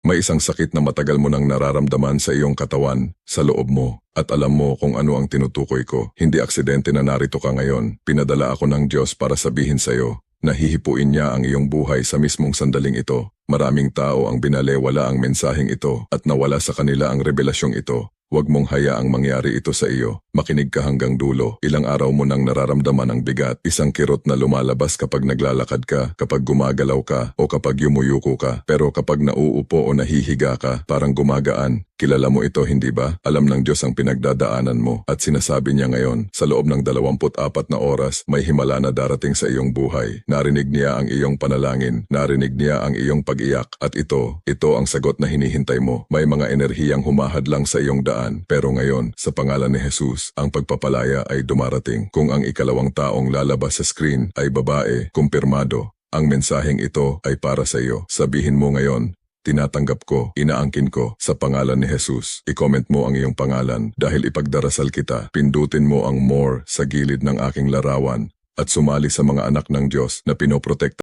May isang sakit na matagal mo nang nararamdaman sa iyong katawan, sa loob mo, at alam mo kung ano ang tinutukoy ko. Hindi aksidente na narito ka ngayon. Pinadala ako ng Diyos para sabihin sa iyo na hihipuin niya ang iyong buhay sa mismong sandaling ito. Maraming tao ang binalewala ang mensaheng ito at nawala sa kanila ang revelasyong ito. Huwag mong hayaang mangyari ito sa iyo. Makinig ka hanggang dulo. Ilang araw mo nang nararamdaman ang bigat, isang kirot na lumalabas kapag naglalakad ka, kapag gumagalaw ka, o kapag yumuyuko ka. Pero kapag nauupo o nahihiga ka, parang gumagaan. Kilala mo ito, hindi ba? Alam ng Diyos ang pinagdadaanan mo at sinasabi niya ngayon, sa loob ng 24 na oras, may himala na darating sa iyong buhay. Narinig niya ang iyong panalangin, narinig niya ang iyong pag-iyak at ito ang sagot na hinihintay mo. May mga enerhiyang humahadlang sa iyong daan, pero ngayon, sa pangalan ni Jesus, ang pagpapalaya ay dumarating. Kung ang ikalawang taong lalabas sa screen ay babae, kumpirmado, ang mensaheng ito ay para sa iyo. Sabihin mo ngayon, tinatanggap ko, inaangkin ko, sa pangalan ni Jesus. I-comment mo ang iyong pangalan dahil ipagdarasal kita. Pindutin mo ang more sa gilid ng aking larawan at sumali sa mga anak ng Diyos na pinoprotekta